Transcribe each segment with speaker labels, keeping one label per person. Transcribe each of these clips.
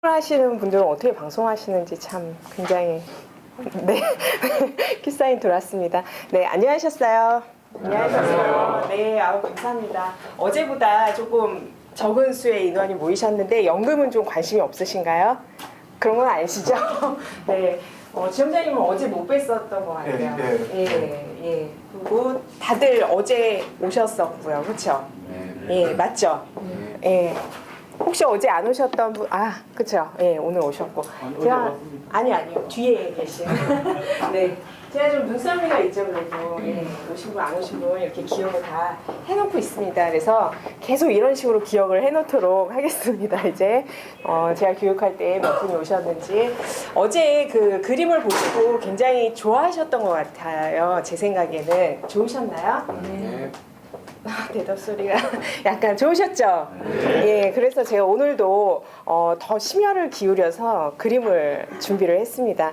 Speaker 1: 하시는 분들은 어떻게 방송하시는지 참 굉장히 네 키사인 돌았습니다. 네, 안녕하셨어요. 안녕하셨어요. 네, 아우 감사합니다. 어제보다 조금 적은 수의 인원이 모이셨는데 연금은 좀 관심이 없으신가요? 그런 건 아니시죠? 네. 지점장님은 어제 못 뵀었던 것 같아요. 예. 그리고 다들 어제 오셨었고요. 그렇죠? 예, 맞죠? 예. 혹시 어제 안 오셨던 분, 그쵸. 예, 오늘 오셨고. 아니요. 뒤에 계신. 네. 제가 좀 눈썰미가 있죠, 그래도. 예, 오신 분, 안 오신 분, 이렇게 기억을 다 해놓고 있습니다. 그래서 계속 이런 식으로 기억을 해놓도록 하겠습니다, 이제. 제가 교육할 때 몇 분이 오셨는지. 어제 그 그림을 보시고 굉장히 좋아하셨던 것 같아요, 제 생각에는. 좋으셨나요? 네. 대답 소리가 약간 좋으셨죠? 예, 그래서 제가 오늘도 더 심혈을 기울여서 그림을 준비를 했습니다.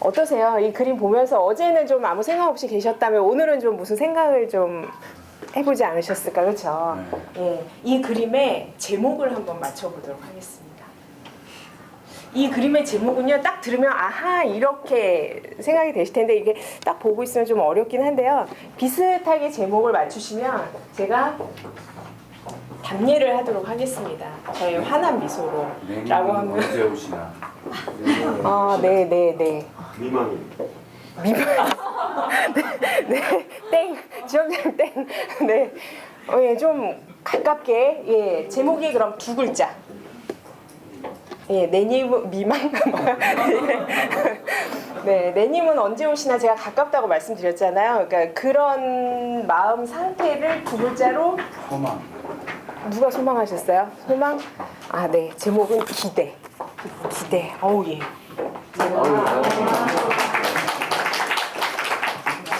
Speaker 1: 어떠세요? 이 그림 보면서 어제는 좀 아무 생각 없이 계셨다면 오늘은 좀 무슨 생각을 좀 해보지 않으셨을까? 그렇죠? 예, 이 그림의 제목을 한번 맞춰보도록 하겠습니다. 이 그림의 제목은요, 딱 들으면 아하 이렇게 생각이 되실 텐데 이게 딱 보고 있으면 좀 어렵긴 한데요. 비슷하게 제목을 맞추시면 제가 답례를 하도록 하겠습니다. 저희 환한 미소로 라고 하면
Speaker 2: 언제 오시나?
Speaker 1: 네.
Speaker 3: 미망이.
Speaker 1: 네, 땡. 지점장 땡. 네. 예, 좀 가깝게. 예, 제목이 그럼 두 글자. 예, 내님 미망. 네, 내님은 언제 오시나 제가 가깝다고 말씀드렸잖아요. 그러니까 그런 마음 상태를 두 글자로.
Speaker 2: 소망.
Speaker 1: 누가 소망하셨어요? 소망? 네. 제목은 기대. 기대. 예.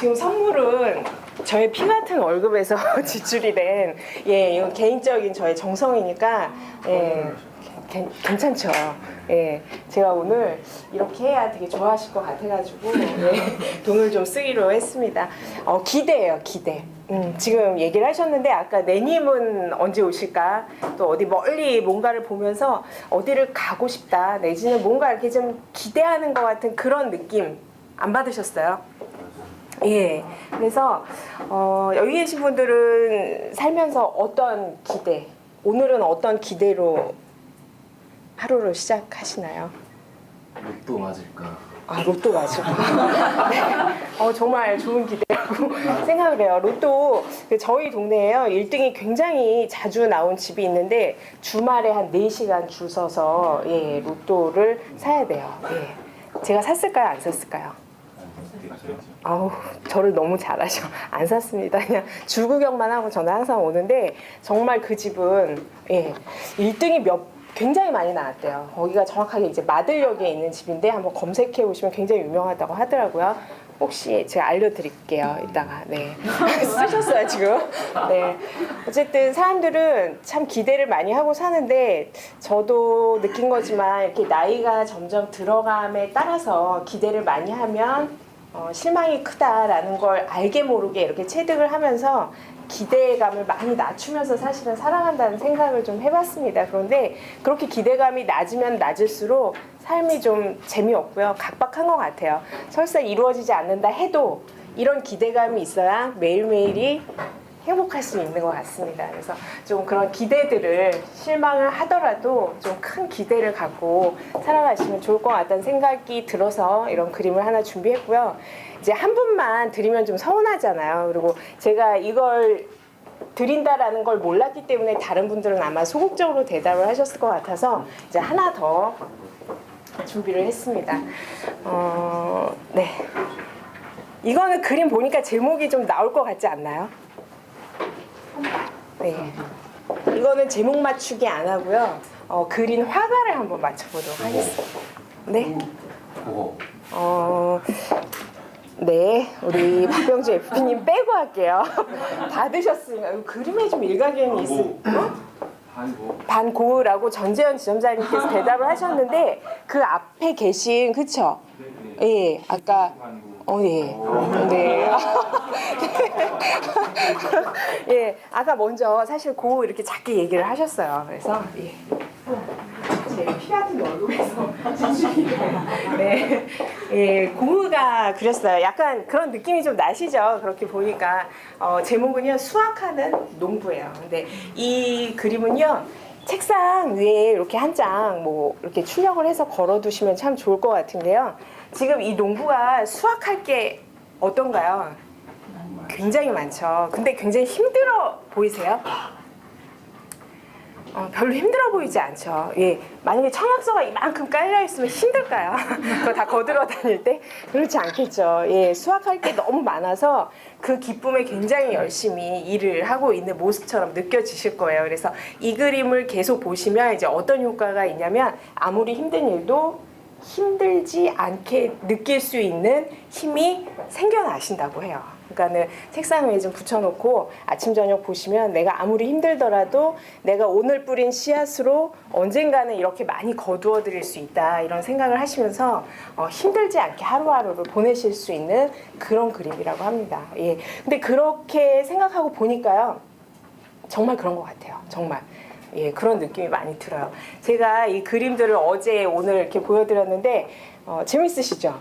Speaker 1: 지금 선물은 저의 피 같은 월급에서 지출이 된, 이거 개인적인 저의 정성이니까, 괜찮죠. 예, 제가 오늘 이렇게 해야 되게 좋아하실 것 같아가지고, 돈을 좀 쓰기로 했습니다. 기대예요, 기대. 지금 얘기를 하셨는데 아까 내님은 언제 오실까? 또 어디 멀리 뭔가를 보면서 어디를 가고 싶다 내지는 뭔가 이렇게 좀 기대하는 것 같은 그런 느낌 안 받으셨어요? 예. 그래서 여기 계신 분들은 살면서 어떤 기대, 오늘은 어떤 기대로 하루를 시작하시나요?
Speaker 2: 로또 맞을까?
Speaker 1: 로또 맞을까? 네. 정말 좋은 기대라고 생각을 해요. 로또 저희 동네에요 1등이 굉장히 자주 나온 집이 있는데 주말에 한 4시간 줄 서서 로또를 사야 돼요. 제가 샀을까요? 안 샀을까요? 저를 너무 잘하셔. 안 샀습니다. 그냥 줄 구경만 하고 저는 항상 오는데 정말 그 집은 1등이 굉장히 많이 나왔대요. 거기가 정확하게 이제 마들역에 있는 집인데 한번 검색해 보시면 굉장히 유명하다고 하더라고요. 혹시 제가 알려드릴게요. 이따가. 네. 쓰셨어요 지금? 네. 어쨌든 사람들은 참 기대를 많이 하고 사는데 저도 느낀 거지만 이렇게 나이가 점점 들어감에 따라서 기대를 많이 하면 실망이 크다라는 걸 알게 모르게 이렇게 체득을 하면서 기대감을 많이 낮추면서 사실은 살아간다는 생각을 좀 해봤습니다. 그런데 그렇게 기대감이 낮으면 낮을수록 삶이 좀 재미없고요. 각박한 것 같아요. 설사 이루어지지 않는다 해도 이런 기대감이 있어야 매일매일이 행복할 수 있는 것 같습니다. 그래서 좀 그런 기대들을 실망을 하더라도 좀 큰 기대를 갖고 살아가시면 좋을 것 같다는 생각이 들어서 이런 그림을 하나 준비했고요. 이제 한 분만 드리면 좀 서운하잖아요. 그리고 제가 이걸 드린다라는 걸 몰랐기 때문에 다른 분들은 아마 소극적으로 대답을 하셨을 것 같아서 이제 하나 더 준비를 했습니다. 네. 이거는 그림 보니까 제목이 좀 나올 것 같지 않나요? 네. 이거는 제목 맞추기 안 하고요. 그린 화가를 한번 맞춰보도록 하겠습니다. 네. 네, 우리 박병주 FP님 빼고 할게요. 받으셨으니까 그림에 좀 일가견이 있어요. 반고라고 전재현 지점장님께서 대답을 하셨는데 그 앞에 계신 그쵸? 예, 아까 네. 예, 아까 먼저 사실 고 이렇게 작게 얘기를 하셨어요. 그래서 제 피 같은 얼굴에서 진출이에요. 네, 예, 고흐가 그렸어요. 약간 그런 느낌이 좀 나시죠? 그렇게 보니까 제목은요 수학하는 농부예요. 근데 이 그림은요 책상 위에 이렇게 한 장 뭐 이렇게 출력을 해서 걸어두시면 참 좋을 것 같은데요. 지금 이 농부가 수학할 게 어떤가요? 굉장히 많죠. 근데 굉장히 힘들어 보이세요? 별로 힘들어 보이지 않죠. 예, 만약에 청약서가 이만큼 깔려 있으면 힘들까요? 그거 다 거들어 다닐 때 그렇지 않겠죠. 예, 수학할 게 너무 많아서 그 기쁨에 굉장히 열심히 일을 하고 있는 모습처럼 느껴지실 거예요. 그래서 이 그림을 계속 보시면 이제 어떤 효과가 있냐면 아무리 힘든 일도 힘들지 않게 느낄 수 있는 힘이 생겨나신다고 해요. 그러니까는 책상 위에 좀 붙여놓고 아침 저녁 보시면 내가 아무리 힘들더라도 내가 오늘 뿌린 씨앗으로 언젠가는 이렇게 많이 거두어 드릴 수 있다 이런 생각을 하시면서 힘들지 않게 하루하루를 보내실 수 있는 그런 그림이라고 합니다. 예. 근데 그렇게 생각하고 보니까요 정말 그런 것 같아요. 정말. 예, 그런 느낌이 많이 들어요. 제가 이 그림들을 어제 오늘 이렇게 보여드렸는데 재밌으시죠?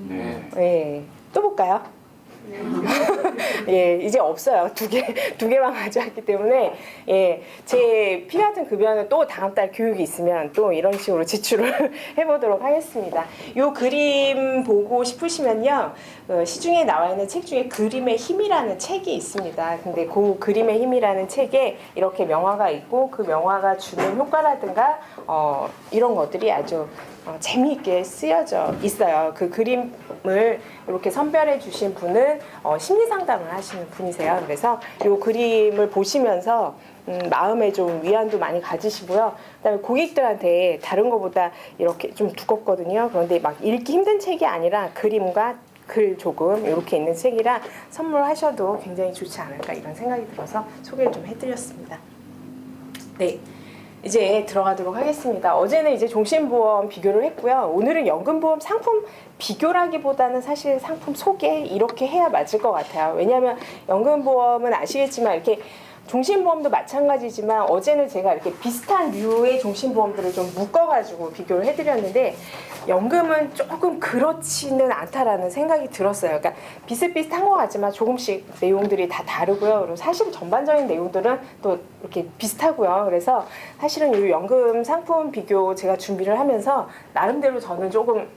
Speaker 2: 네.
Speaker 1: 예, 또 볼까요? 예, 이제 없어요. 두 개만 가져왔기 때문에, 예, 제 피 같은 급여는 또 다음 달 교육이 있으면 또 이런 식으로 제출을 해보도록 하겠습니다. 요 그림 보고 싶으시면요, 시중에 나와 있는 책 중에 그림의 힘이라는 책이 있습니다. 근데 그 그림의 힘이라는 책에 이렇게 명화가 있고 그 명화가 주는 효과라든가, 이런 것들이 아주 재미있게 쓰여져 있어요. 그 그림을 이렇게 선별해 주신 분은 심리 상담을 하시는 분이세요. 그래서 이 그림을 보시면서 마음에 좀 위안도 많이 가지시고요. 그다음에 고객들한테 다른 것보다 이렇게 좀 두껍거든요. 그런데 막 읽기 힘든 책이 아니라 그림과 글 조금 이렇게 있는 책이라 선물하셔도 굉장히 좋지 않을까 이런 생각이 들어서 소개를 좀 해드렸습니다. 네. 이제 들어가도록 하겠습니다. 어제는 이제 종신보험 비교를 했고요. 오늘은 연금보험 상품 비교라기보다는 사실 상품 소개 이렇게 해야 맞을 것 같아요. 왜냐하면 연금보험은 아시겠지만 이렇게 종신보험도 마찬가지지만 어제는 제가 이렇게 비슷한 류의 종신보험들을 좀 묶어가지고 비교를 해드렸는데 연금은 조금 그렇지는 않다라는 생각이 들었어요. 그러니까 비슷비슷한 것 같지만 조금씩 내용들이 다 다르고요. 그리고 사실 전반적인 내용들은 또 이렇게 비슷하고요. 그래서 사실은 이 연금 상품 비교 제가 준비를 하면서 나름대로 저는 조금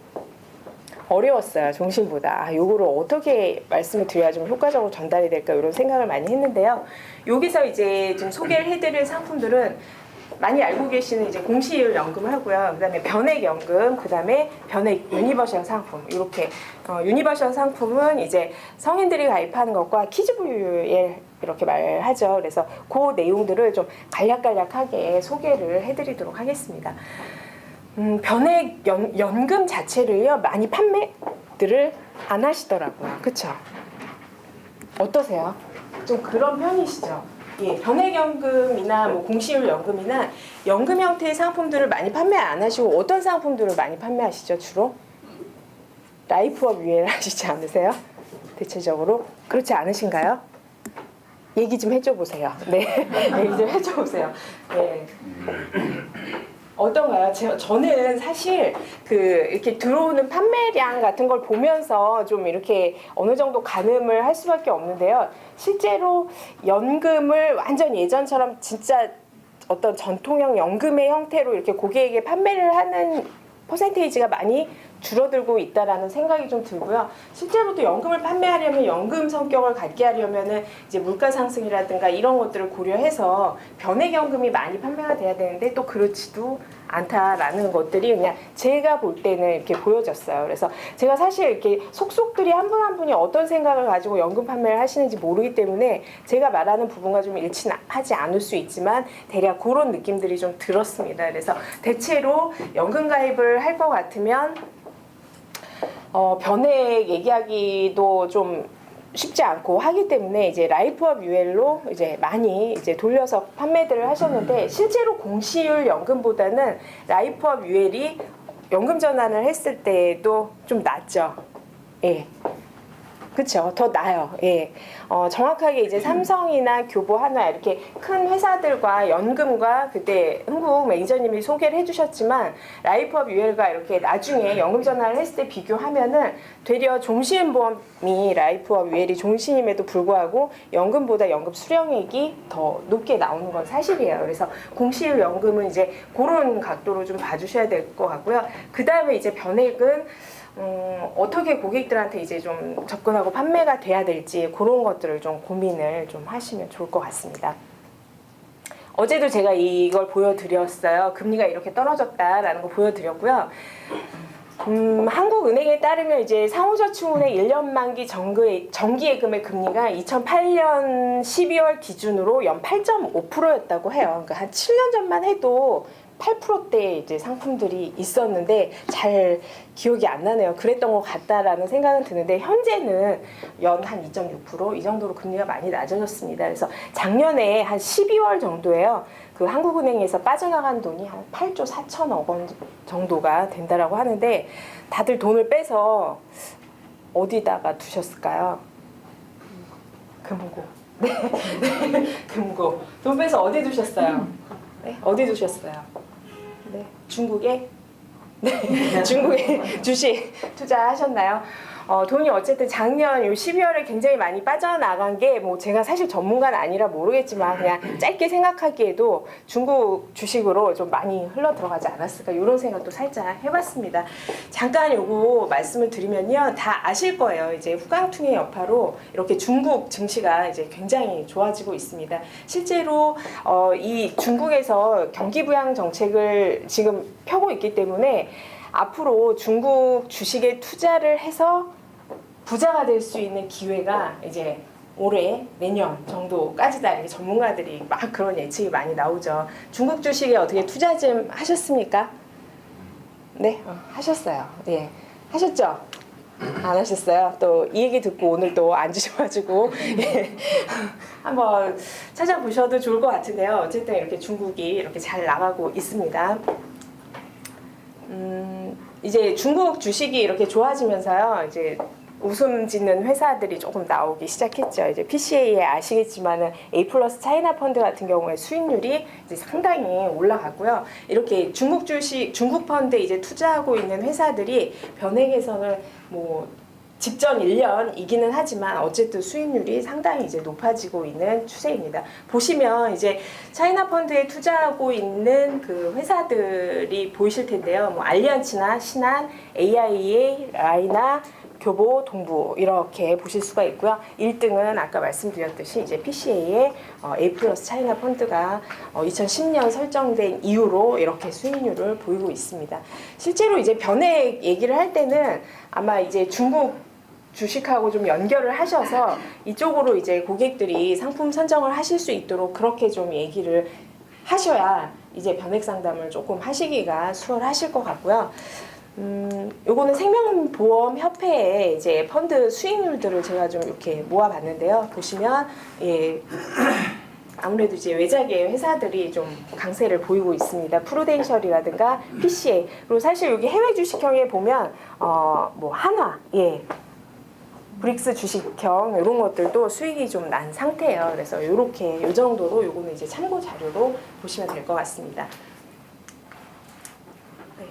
Speaker 1: 어려웠어요. 종신보다. 요거를 어떻게 말씀을 드려야 좀 효과적으로 전달이 될까 이런 생각을 많이 했는데요. 여기서 이제 좀 소개를 해드릴 상품들은 많이 알고 계시는 이제 공시이율 연금 하고요. 그다음에 변액연금, 그다음에 변액 유니버셜 상품 이렇게 유니버셜 상품은 이제 성인들이 가입하는 것과 키즈부유에 이렇게 말하죠. 그래서 그 내용들을 좀 간략간략하게 소개를 해드리도록 하겠습니다. 변액 연금 자체를요 많이 판매들을 안 하시더라고요. 그쵸? 어떠세요? 좀 그런 편이시죠? 예, 변액연금이나 뭐 공시이율 연금이나 연금 형태의 상품들을 많이 판매 안 하시고 어떤 상품들을 많이 판매하시죠 주로? 라이프업 유예를 하시지 않으세요? 대체적으로 그렇지 않으신가요? 얘기 좀 해줘 보세요. 네, 얘기 좀 해줘 보세요. 네. 어떤가요? 저는 사실 이렇게 들어오는 판매량 같은 걸 보면서 좀 이렇게 어느 정도 가늠을 할 수밖에 없는데요. 실제로 연금을 완전 예전처럼 진짜 어떤 전통형 연금의 형태로 이렇게 고객에게 판매를 하는 퍼센테이지가 많이 줄어들고 있다라는 생각이 좀 들고요. 실제로도 연금을 판매하려면 연금 성격을 갖게 하려면은 이제 물가 상승이라든가 이런 것들을 고려해서 변액연금이 많이 판매가 돼야 되는데 또 그렇지도 않다라는 것들이 그냥 제가 볼 때는 이렇게 보여졌어요. 그래서 제가 사실 이렇게 속속들이 한 분 한 분이 어떤 생각을 가지고 연금 판매를 하시는지 모르기 때문에 제가 말하는 부분과 좀 일치하지 않을 수 있지만 대략 그런 느낌들이 좀 들었습니다. 그래서 대체로 연금 가입을 할 것 같으면 변액 얘기하기도 좀 쉽지 않고 하기 때문에 이제 라이프업 유엘로 이제 많이 이제 돌려서 판매들을 하셨는데 실제로 공시이율 연금보다는 라이프업 유엘이 연금 전환을 했을 때도 좀 낫죠. 예. 그렇죠. 더 나아요. 예. 정확하게 이제 삼성이나 교보, 한화 이렇게 큰 회사들과 연금과 그때 흥국 매니저님이 소개를 해주셨지만 라이프업 UL과 이렇게 나중에 연금 전환을 했을 때 비교하면은 되려 종신보험이 라이프업 UL이 종신임에도 불구하고 연금보다 연금 수령액이 더 높게 나오는 건 사실이에요. 그래서 공시일 연금은 이제 그런 각도로 좀 봐주셔야 될 것 같고요. 그 다음에 이제 변액은 어떻게 고객들한테 이제 좀 접근하고 판매가 돼야 될지 그런 것들을 좀 고민을 좀 하시면 좋을 것 같습니다. 어제도 제가 이걸 보여드렸어요. 금리가 이렇게 떨어졌다라는 거 보여드렸고요. 한국은행에 따르면 이제 상호저축은행 1년 만기 정기예금의 금리가 2008년 12월 기준으로 연 8.5%였다고 해요. 그러니까 한 7년 전만 해도 8%대 이제 상품들이 있었는데 잘 기억이 안 나네요. 그랬던 것 같다라는 생각은 드는데 현재는 연 한 2.6% 이 정도로 금리가 많이 낮아졌습니다. 그래서 작년에 한 12월 정도에요. 그 한국은행에서 빠져나간 돈이 한 8조 4천억 원 정도가 된다라고 하는데 다들 돈을 빼서 어디다가 두셨을까요? 금고. 네. 금고. 돈 빼서 어디 두셨어요? 네? 어디 두셨어요? 네. 중국에? 네. 중국에 주식 투자하셨나요? 돈이 어쨌든 작년 요 12월에 굉장히 많이 빠져나간 게 뭐 제가 사실 전문가는 아니라 모르겠지만 그냥 짧게 생각하기에도 중국 주식으로 좀 많이 흘러 들어가지 않았을까 이런 생각도 살짝 해봤습니다. 잠깐 요거 말씀을 드리면요. 다 아실 거예요. 이제 후강통의 여파로 이렇게 중국 증시가 이제 굉장히 좋아지고 있습니다. 실제로 이 중국에서 경기 부양 정책을 지금 펴고 있기 때문에 앞으로 중국 주식에 투자를 해서 부자가 될 수 있는 기회가 이제 올해 내년 정도까지다 이렇게 전문가들이 막 그런 예측이 많이 나오죠. 중국 주식에 어떻게 투자 좀 하셨습니까? 네, 하셨어요. 예, 하셨죠? 안 하셨어요? 또 이 얘기 듣고 오늘 또 앉으셔가지고 예. 한번 찾아보셔도 좋을 것 같은데요. 어쨌든 이렇게 중국이 이렇게 잘 나가고 있습니다. 이제 중국 주식이 이렇게 좋아지면서요. 이제 웃음 짓는 회사들이 조금 나오기 시작했죠. 이제 PCA에 아시겠지만은 A 플러스 차이나 펀드 같은 경우에 수익률이 이제 상당히 올라갔고요. 이렇게 중국 주식, 중국 펀드에 이제 투자하고 있는 회사들이 변액 개선을 뭐 직전 1년이기는 하지만 어쨌든 수익률이 상당히 이제 높아지고 있는 추세입니다. 보시면 이제 차이나 펀드에 투자하고 있는 그 회사들이 보이실 텐데요. 뭐 알리안츠나 신한, AIA, 라이나, 교보, 동부 이렇게 보실 수가 있고요. 1등은 아까 말씀드렸듯이 이제 PCA의 A 플러스 차이나 펀드가 2010년 설정된 이후로 이렇게 수익률을 보이고 있습니다. 실제로 이제 변액 얘기를 할 때는 아마 이제 중국 주식하고 좀 연결을 하셔서 이쪽으로 이제 고객들이 상품 선정을 하실 수 있도록 그렇게 좀 얘기를 하셔야 이제 변액 상담을 조금 하시기가 수월하실 것 같고요. 요거는 생명보험협회의 이제 펀드 수익률들을 제가 좀 이렇게 모아봤는데요. 보시면 예. 아무래도 이제 외작의 회사들이 좀 강세를 보이고 있습니다. 프루덴셜이라든가 PCA 그리고 사실 여기 해외 주식형에 보면 뭐 한화, 예, 브릭스 주식형 이런 것들도 수익이 좀 난 상태예요. 그래서 이렇게 요 정도로 요거는 이제 참고 자료로 보시면 될 것 같습니다. 네.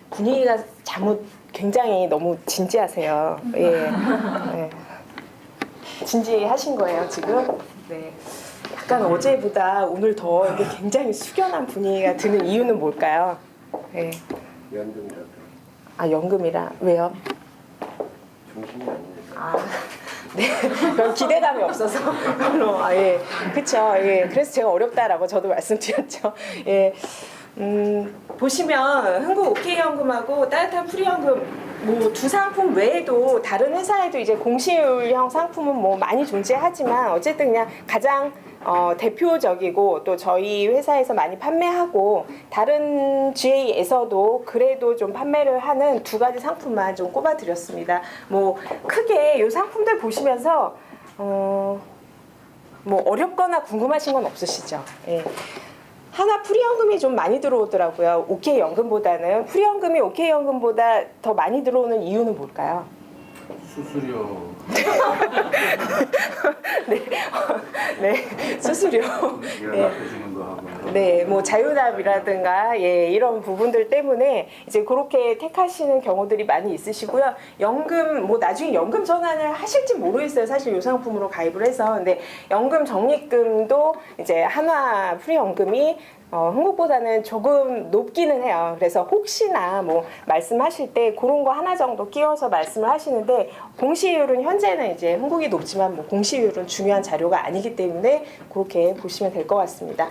Speaker 1: 분위기가 굉장히 너무 진지하세요. 예, 네. 진지하신 거예요 지금? 네. 약간 어제보다 오늘 더 이렇게 굉장히 숙연한 분위기가 드는 이유는 뭘까요? 네.
Speaker 2: 연금이라도
Speaker 1: 아 연금이라 왜요?
Speaker 2: 중심이 아니니까.
Speaker 1: 아, 네. 그런 기대감이 없어서 별로 예, 그렇죠. 예, 그래서 제가 어렵다라고 저도 말씀드렸죠. 예, 보시면 흥국 OK연금하고 따뜻한 프리연금 뭐 두 상품 외에도 다른 회사에도 이제 공시율형 상품은 뭐 많이 존재하지만 어쨌든 그냥 가장 대표적이고 또 저희 회사에서 많이 판매하고 다른 GA에서도 그래도 좀 판매를 하는 두 가지 상품만 좀 꼽아드렸습니다. 뭐 크게 이 상품들 보시면서 뭐 어렵거나 궁금하신 건 없으시죠? 예. 하나 프리연금이 좀 많이 들어오더라고요. OK연금보다는 프리연금이 OK연금보다 더 많이 들어오는 이유는 뭘까요?
Speaker 3: 수수료
Speaker 1: 네, 수수료.
Speaker 3: 연락하시는 거 하고
Speaker 1: 네, 뭐 자유납이라든가 이런 부분들 때문에 이제 그렇게 택하시는 경우들이 많이 있으시고요. 연금 뭐 나중에 연금 전환을 하실지 모르겠어요. 사실 요 상품으로 가입을 해서. 근데 연금 적립금도 이제 한화 프리연금이 한국보다는 조금 높기는 해요. 그래서 혹시나 뭐 말씀하실 때 그런 거 하나 정도 끼워서 말씀을 하시는데 공시율은 현재는 이제 한국이 높지만 뭐 공시율은 중요한 자료가 아니기 때문에 그렇게 보시면 될 것 같습니다.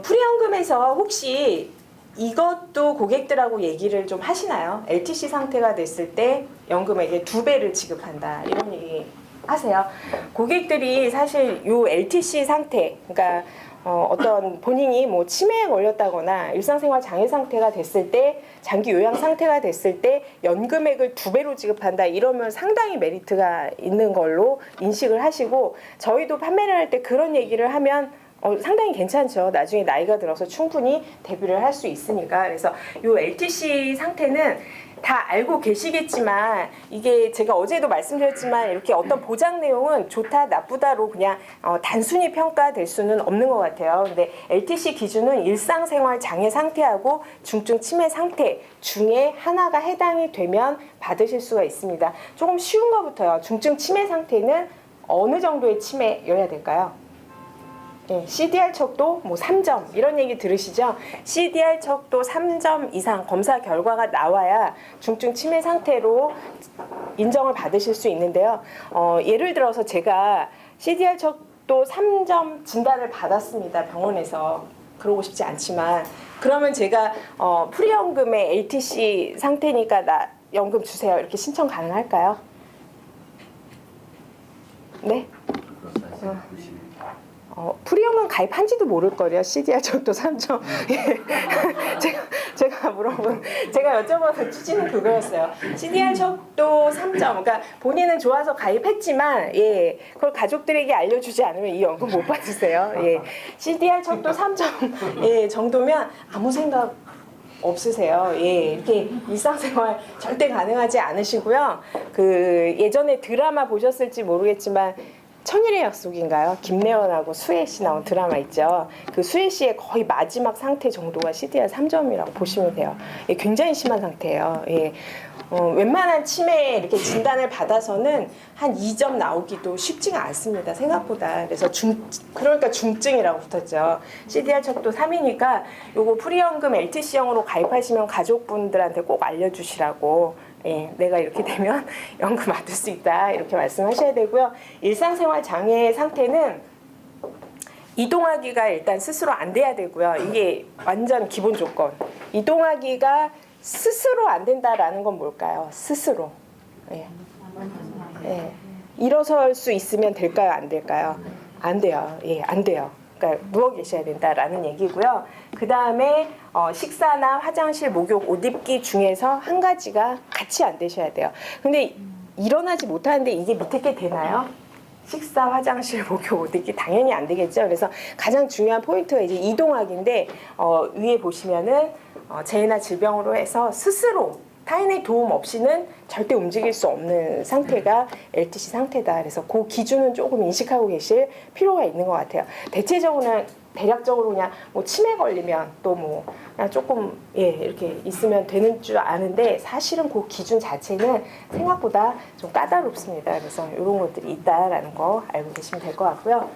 Speaker 1: 프리연금에서 혹시 이것도 고객들하고 얘기를 좀 하시나요? LTC 상태가 됐을 때 연금에게 2배를 지급한다 이런 얘기 하세요. 고객들이 사실 요 LTC 상태, 그러니까 어떤 본인이 뭐 치매에 걸렸다거나 일상생활 장애 상태가 됐을 때 장기 요양 상태가 됐을 때 연금액을 2배로 지급한다 이러면 상당히 메리트가 있는 걸로 인식을 하시고 저희도 판매를 할 때 그런 얘기를 하면 상당히 괜찮죠. 나중에 나이가 들어서 충분히 대비를 할 수 있으니까. 그래서 요 LTC 상태는 다 알고 계시겠지만 이게 제가 어제도 말씀드렸지만 이렇게 어떤 보장 내용은 좋다 나쁘다로 그냥 단순히 평가될 수는 없는 것 같아요. 근데 LTC 기준은 일상생활 장애 상태하고 중증 치매 상태 중에 하나가 해당이 되면 받으실 수가 있습니다. 조금 쉬운 것부터요. 중증 치매 상태는 어느 정도의 치매여야 될까요? 네, CDR 척도 뭐 3점 이런 얘기 들으시죠? CDR 척도 3점 이상 검사 결과가 나와야 중증 치매 상태로 인정을 받으실 수 있는데요. 예를 들어서 제가 CDR 척도 3점 진단을 받았습니다. 병원에서. 그러고 싶지 않지만 그러면 제가 프리연금의 LTC 상태니까 나 연금 주세요 이렇게 신청 가능할까요? 네? 프리연금 가입한지도 모를걸요. CDR 척도 3점. 제가 물어본, 제가 여쭤본 취지는 그거였어요. CDR 척도 3점. 그러니까 본인은 좋아서 가입했지만, 그걸 가족들에게 알려주지 않으면 이 연금 못 받으세요. CDR 척도 3점 정도면 아무 생각 없으세요. 이렇게 일상생활 절대 가능하지 않으시고요. 그 예전에 드라마 보셨을지 모르겠지만, 천일의 약속인가요? 김래원하고 수혜 씨 나온 드라마 있죠. 그 수혜 씨의 거의 마지막 상태 정도가 CDR 3점이라고 보시면 돼요. 굉장히 심한 상태예요. 웬만한 치매 이렇게 진단을 받아서는 한 2점 나오기도 쉽지가 않습니다. 생각보다. 그래서 그러니까 중증이라고 붙었죠. CDR 척도 3이니까 요거 프리연금 LTC형으로 가입하시면 가족분들한테 꼭 알려주시라고. 내가 이렇게 되면 연금 받을 수 있다 이렇게 말씀하셔야 되고요. 일상생활 장애 상태는 이동하기가 일단 스스로 안 돼야 되고요. 이게 완전 기본 조건. 이동하기가 스스로 안 된다라는 건 뭘까요? 스스로. 일어설 수 있으면 될까요? 안 될까요? 안 돼요. 안 돼요. 그러니까 누워 계셔야 된다라는 얘기고요. 그 다음에 식사나 화장실, 목욕, 옷 입기 중에서 한 가지가 같이 안 되셔야 돼요. 근데 일어나지 못하는데 이게 밑에 게 되나요? 식사, 화장실, 목욕, 옷 입기 당연히 안 되겠죠. 그래서 가장 중요한 포인트가 이제 이동하기인데 위에 보시면은 재해나 질병으로 해서 스스로 타인의 도움 없이는 절대 움직일 수 없는 상태가 LTC 상태다. 그래서 그 기준은 조금 인식하고 계실 필요가 있는 것 같아요. 대략적으로 그냥 뭐 치매 걸리면 또 뭐 그냥 조금 이렇게 있으면 되는 줄 아는데 사실은 그 기준 자체는 생각보다 좀 까다롭습니다. 그래서 이런 것들이 있다라는 거 알고 계시면 될 것 같고요.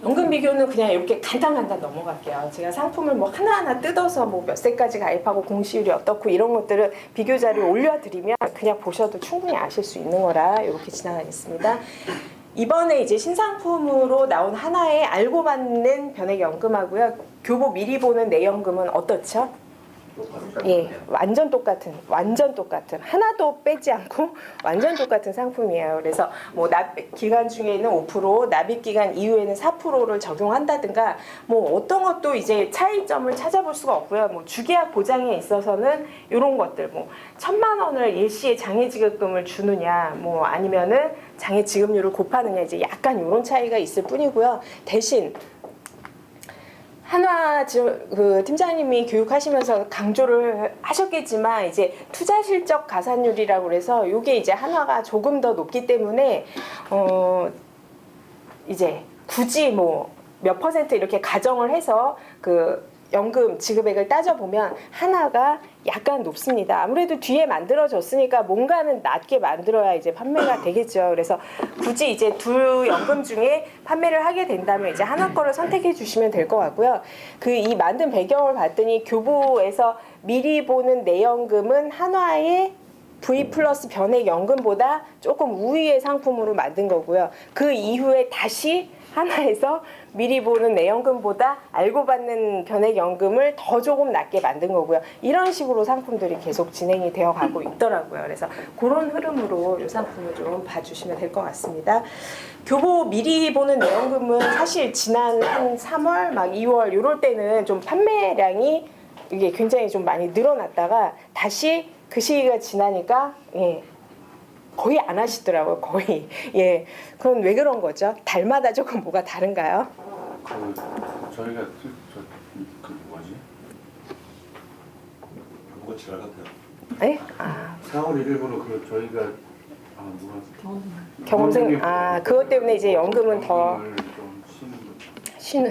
Speaker 1: 연금 비교는 그냥 이렇게 간단간단 넘어갈게요. 제가 상품을 뭐 하나하나 뜯어서 뭐 몇 세까지 가입하고 공시율이 어떻고 이런 것들을 비교 자료 올려드리면 그냥 보셔도 충분히 아실 수 있는 거라 이렇게 지나가겠습니다. 이번에 이제 신상품으로 나온 하나의 알고 받는 변액연금하고요. 교보 미리 보는 내연금은 어떻죠? 완전 똑같은 하나도 빼지 않고 완전 똑같은 상품이에요. 그래서 뭐 납입 기간 중에는 5%, 납입 기간 이후에는 4%를 적용한다든가 뭐 어떤 것도 이제 차이점을 찾아볼 수가 없고요. 뭐 주계약 보장에 있어서는 이런 것들 뭐 1,000만 원을 일시에 장애 지급금을 주느냐 뭐 아니면은 장애 지급률을 곱하느냐 이제 약간 이런 차이가 있을 뿐이고요. 대신 그 팀장님이 교육하시면서 강조를 하셨겠지만 이제 투자 실적 가산율이라고 그래서 이게 이제 한화가 조금 더 높기 때문에 이제 굳이 뭐 몇 퍼센트 이렇게 가정을 해서 그 연금 지급액을 따져보면 한화가 약간 높습니다. 아무래도 뒤에 만들어졌으니까 뭔가는 낮게 만들어야 이제 판매가 되겠죠. 그래서 굳이 이제 두 연금 중에 판매를 하게 된다면 이제 한화 거를 선택해 주시면 될 것 같고요. 그 이 만든 배경을 봤더니 교보에서 미리 보는 내연금은 한화의 V 플러스 변액연금보다 조금 우위의 상품으로 만든 거고요. 그 이후에 다시 한화에서 미리 보는 내연금보다 알고 받는 변액연금을 더 조금 낮게 만든 거고요. 이런 식으로 상품들이 계속 진행이 되어 가고 있더라고요. 그래서 그런 흐름으로 이 상품을 좀 봐주시면 될 것 같습니다. 교보 미리 보는 내연금은 사실 지난 한 3월, 막 2월 이럴 때는 좀 판매량이 이게 굉장히 좀 많이 늘어났다가 다시 그 시기가 지나니까 거의 안 하시더라고요. 거의. 예. 그건 왜 그런 거죠? 달마다 조금 뭐가 다른가요?
Speaker 3: 저희가 그 뭐지?
Speaker 2: 뭐가 지랄 같아요.
Speaker 1: 네?
Speaker 3: 4월 1일부로 그 저희가 누가
Speaker 1: 경험생 그것 때문에 이제 연금은 더
Speaker 3: 연금을 좀 쉬는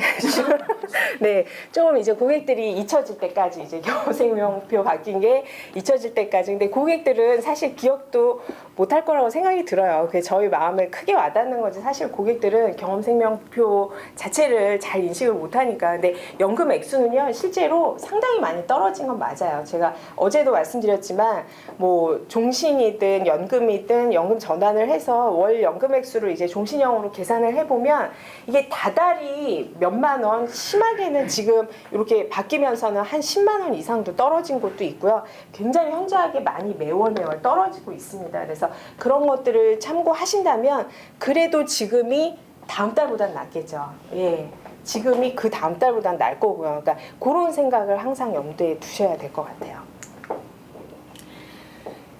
Speaker 1: 네, 좀 이제 고객들이 잊혀질 때까지 이제 경험생명표 바뀐 게 잊혀질 때까지. 근데 고객들은 사실 기억도 못할 거라고 생각이 들어요. 그게 저희 마음에 크게 와닿는 거지. 사실 고객들은 경험생명표 자체를 잘 인식을 못하니까. 근데 연금 액수는요, 실제로 상당히 많이 떨어진 건 맞아요. 제가 어제도 말씀드렸지만 뭐 종신이든 연금이든 연금 전환을 해서 월 연금 액수를 이제 종신형으로 계산을 해보면 이게 다달이 몇만 원, 심하게는 지금 이렇게 바뀌면서는 한 10만 원 이상도 떨어진 곳도 있고요. 굉장히 현저하게 많이 매월 떨어지고 있습니다. 그래서 그런 것들을 참고하신다면 그래도 지금이 다음 달보단 낫겠죠. 예. 지금이 그 다음 달보단 나을 거고요. 그러니까 그런 생각을 항상 염두에 두셔야 될 것 같아요.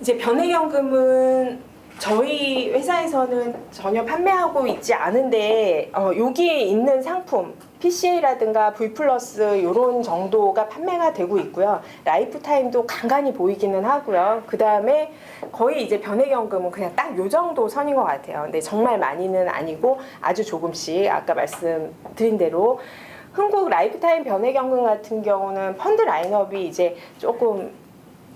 Speaker 1: 이제 변액연금은 저희 회사에서는 전혀 판매하고 있지 않은데 여기에 있는 상품 PCA라든가 V 플러스 이런 정도가 판매가 되고 있고요. 라이프타임도 간간히 보이기는 하고요. 그 다음에 거의 이제 변액연금은 그냥 딱 요 정도 선인 것 같아요. 근데 정말 많이는 아니고 아주 조금씩 아까 말씀드린 대로 흥국 라이프타임 변액연금 같은 경우는 펀드 라인업이 이제 조금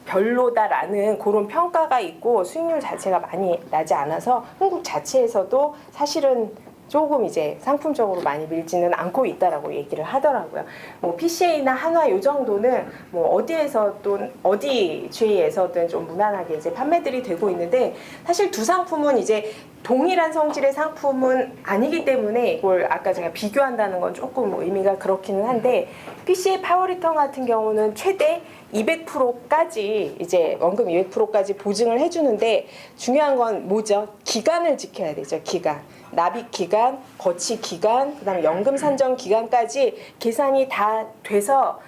Speaker 1: 별로다라는 그런 평가가 있고 수익률 자체가 많이 나지 않아서 흥국 자체에서도 사실은 조금 이제 상품적으로 많이 밀지는 않고 있다라고 얘기를 하더라고요. 뭐 PCA나 한화 이 정도는 뭐 어디에서든 어디 주위에서든 좀 무난하게 이제 판매들이 되고 있는데 사실 두 상품은 이제 동일한 성질의 상품은 아니기 때문에 이걸 아까 제가 비교한다는 건 조금 뭐 의미가 그렇기는 한데 PCA 파워리턴 같은 경우는 최대 200%까지 이제 원금 200%까지 보증을 해주는데 중요한 건 뭐죠? 기간을 지켜야 되죠. 기간. 납입 기간, 거치 기간, 그다음에 연금 산정 기간까지 계산이 다 돼서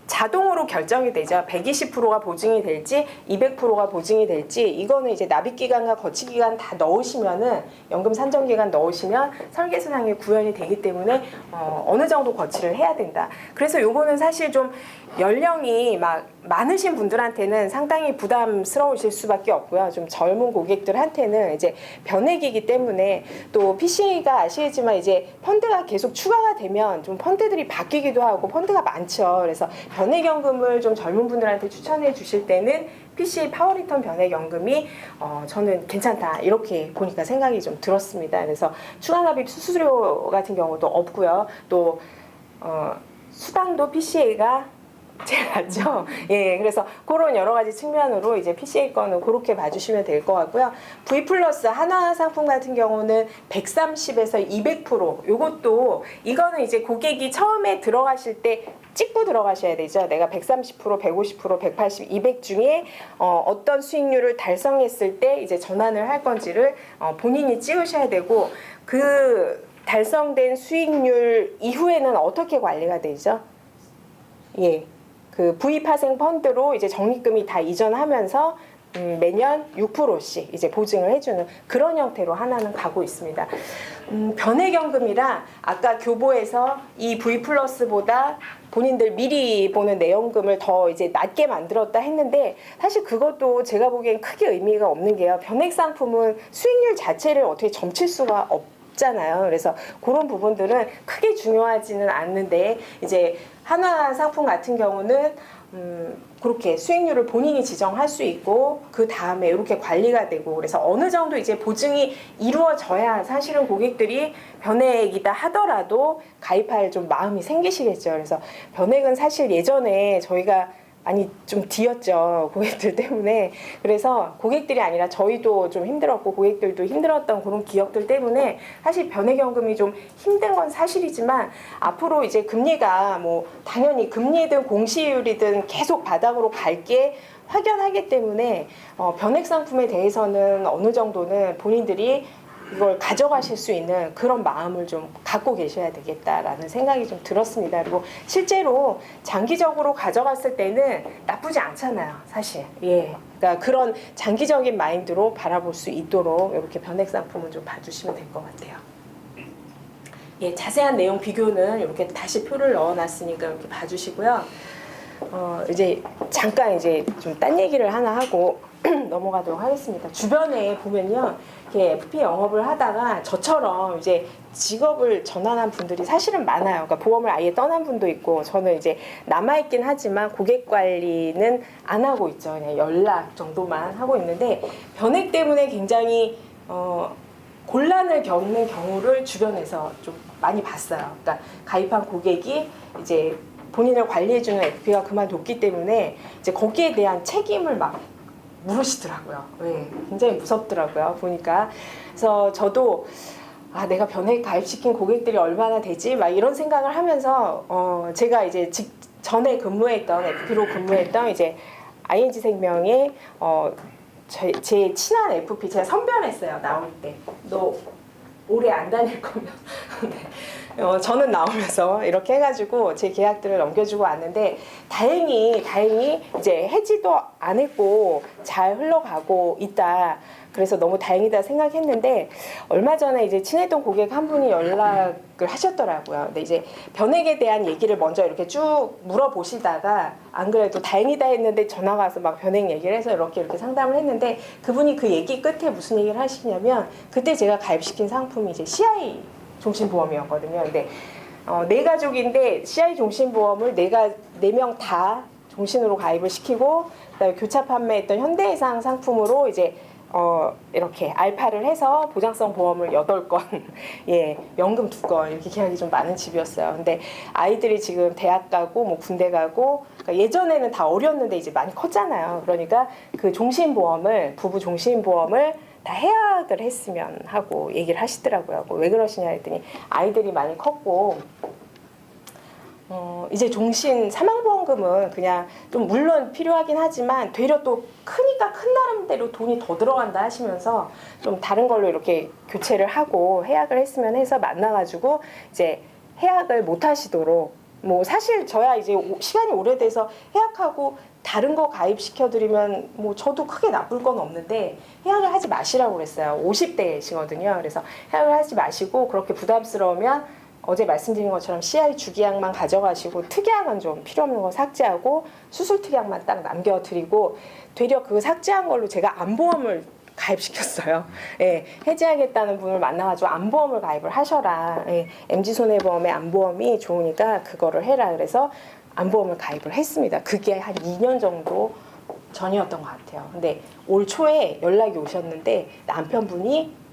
Speaker 1: 자동으로 결정이 되죠. 120%가 보증이 될지 200%가 보증이 될지 이거는 이제 납입 기간과 거치 기간 다 넣으시면은 연금 산정 기간 넣으시면 설계서상에 구현이 되기 때문에 어느 정도 거치를 해야 된다. 그래서 요거는 사실 좀 연령이 막 많으신 분들한테는 상당히 부담스러우실 수밖에 없고요. 좀 젊은 고객들한테는 이제 변액이기 때문에 또 PCA가 아시겠지만 이제 펀드가 계속 추가가 되면 좀 펀드들이 바뀌기도 하고 펀드가 많죠. 그래서 변액연금을 좀 젊은 분들한테 추천해 주실 때는 PCA 파워리턴 변액연금이 저는 괜찮다 이렇게 보니까 생각이 좀 들었습니다. 그래서 추가 납입 수수료 같은 경우도 없고요. 또 수당도 PCA가 제일 낫죠. 예, 그래서 그런 여러 가지 측면으로 이제 PCA 거는 그렇게 봐주시면 될 것 같고요. V 플러스 한화 상품 같은 경우는 130에서 200%. 요것도 이거는 이제 고객이 처음에 들어가실 때 찍고 들어가셔야 되죠. 내가 130%, 150%, 180, 200 중에 어떤 수익률을 달성했을 때 이제 전환을 할 건지를 본인이 찍으셔야 되고 그 달성된 수익률 이후에는 어떻게 관리가 되죠? 예. 그 V파생 펀드로 이제 적립금이 다 이전하면서 매년 6%씩 이제 보증을 해주는 그런 형태로 하나는 가고 있습니다. 변액연금이라 아까 교보에서 이 V 플러스보다 본인들 미리 보는 내연금을 더 이제 낮게 만들었다 했는데 사실 그것도 제가 보기엔 크게 의미가 없는 게요. 변액 상품은 수익률 자체를 어떻게 점칠 수가 없잖아요. 그래서 그런 부분들은 크게 중요하지는 않는데 이제 한화 상품 같은 경우는 그렇게 수익률을 본인이 지정할 수 있고 그 다음에 이렇게 관리가 되고 그래서 어느 정도 이제 보증이 이루어져야 사실은 고객들이 변액이다 하더라도 가입할 좀 마음이 생기시겠죠. 그래서 변액은 사실 예전에 저희가 많이 좀 뒤었죠. 고객들 때문에. 그래서 고객들이 아니라 저희도 좀 힘들었고 고객들도 힘들었던 그런 기억들 때문에 사실 변액연금이 좀 힘든 건 사실이지만 앞으로 이제 금리가 뭐 당연히 금리든 공시율이든 계속 바닥으로 갈 게 확연하기 때문에 변액 상품에 대해서는 어느 정도는 본인들이 이걸 가져가실 수 있는 그런 마음을 좀 갖고 계셔야 되겠다라는 생각이 좀 들었습니다. 그리고 실제로 장기적으로 가져갔을 때는 나쁘지 않잖아요, 사실. 예. 그러니까 그런 장기적인 마인드로 바라볼 수 있도록 이렇게 변액 상품은 좀 봐주시면 될 것 같아요. 예, 자세한 내용 비교는 이렇게 다시 표를 넣어놨으니까 이렇게 봐주시고요. 이제 잠깐 이제 좀 딴 얘기를 하나 하고 넘어가도록 하겠습니다. 주변에 보면요. 이렇게 FP 영업을 하다가 저처럼 이제 직업을 전환한 분들이 사실은 많아요. 그러니까 보험을 아예 떠난 분도 있고 저는 이제 남아있긴 하지만 고객 관리는 안 하고 있죠. 그냥 연락 정도만 하고 있는데 변액 때문에 굉장히 곤란을 겪는 경우를 주변에서 좀 많이 봤어요. 그러니까 가입한 고객이 이제 본인을 관리해주는 FP가 그만뒀기 때문에 이제 거기에 대한 책임을 막 물으시더라고요. 네, 굉장히 무섭더라고요. 보니까. 그래서 저도 내가 변액 가입시킨 고객들이 얼마나 되지? 막 이런 생각을 하면서 제가 이제 전에 근무했던 FP로 근무했던 이제 ING생명의 제 친한 FP 제가 선별했어요. 나올 때. 너 오래 안 다닐 거면. 네. 저는 나오면서 이렇게 해가지고 제 계약들을 넘겨주고 왔는데 다행히 이제 해지도 안 했고 잘 흘러가고 있다. 그래서 너무 다행이다 생각했는데 얼마 전에 이제 친했던 고객 한 분이 연락을 하셨더라고요. 근데 이제 변액에 대한 얘기를 먼저 이렇게 쭉 물어보시다가 안 그래도 다행이다 했는데 전화가 와서 막 변액 얘기를 해서 이렇게 상담을 했는데 그분이 그 얘기 끝에 무슨 얘기를 하시냐면 그때 제가 가입시킨 상품이 이제 CI 종신보험이었거든요. 근데 네 가족인데 CI 종신보험을 내가 4명 다 종신으로 가입을 시키고 그다음에 교차 판매했던 현대해상 상품으로 이제 이렇게 알파를 해서 보장성 보험을 8건, 예, 연금 2건 이렇게 계약이 좀 많은 집이었어요. 근데 아이들이 지금 대학 가고 뭐 군대 가고 그러니까 예전에는 다 어렸는데 이제 많이 컸잖아요. 그러니까 그 종신보험을 부부 종신보험을 다 해약을 했으면 하고 얘기를 하시더라고요. 왜 그러시냐 했더니 아이들이 많이 컸고 이제 종신 사망보험금은 그냥 좀 물론 필요하긴 하지만 되려 또 크니까 큰 나름대로 돈이 더 들어간다 하시면서 좀 다른 걸로 이렇게 교체를 하고 해약을 했으면 해서 만나가지고 이제 해약을 못 하시도록 뭐 사실 저야 이제 시간이 오래돼서 해약하고 다른 거 가입시켜드리면 뭐 저도 크게 나쁠 건 없는데 해약을 하지 마시라고 그랬어요. 50대시거든요. 그래서 해약을 하지 마시고 그렇게 부담스러우면 어제 말씀드린 것처럼 CI 주기약만 가져가시고 특약은 좀 필요 없는 거 삭제하고 수술 특약만 딱 남겨드리고 되려 그 삭제한 걸로 제가 암보험을 가입시켰어요. 예, 해지하겠다는 분을 만나가지고 암보험을 가입을 하셔라. 예, MG손해보험의 암보험이 좋으니까 그거를 해라. 그래서 암보험을 가입을 했습니다. 그게 한 2년 정도 전이었던 것 같아요. 근데 올 초에 연락이 오셨는데 남편분이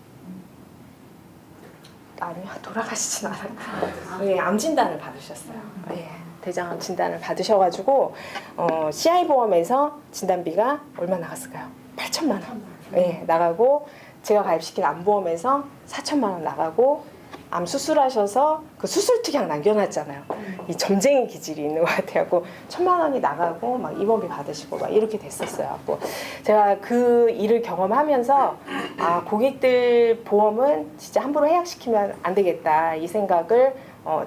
Speaker 1: 아니요, 돌아가시진 않았고 예, 암 진단을 받으셨어요. 예, 대장암 진단을 받으셔가지고 CI 보험에서 진단비가 얼마 나갔을까요? 8천만 원. 예, 나가고 제가 가입시킨 암보험에서 4천만 원 나가고 암 수술하셔서 그 수술 특약 남겨놨잖아요. 이 점쟁이 기질이 있는 것 같아요. 1,000만 원이 나가고 막 입원비 받으시고 막 이렇게 됐었어요. 제가 그 일을 경험하면서 고객들 보험은 진짜 함부로 해약시키면 안 되겠다 이 생각을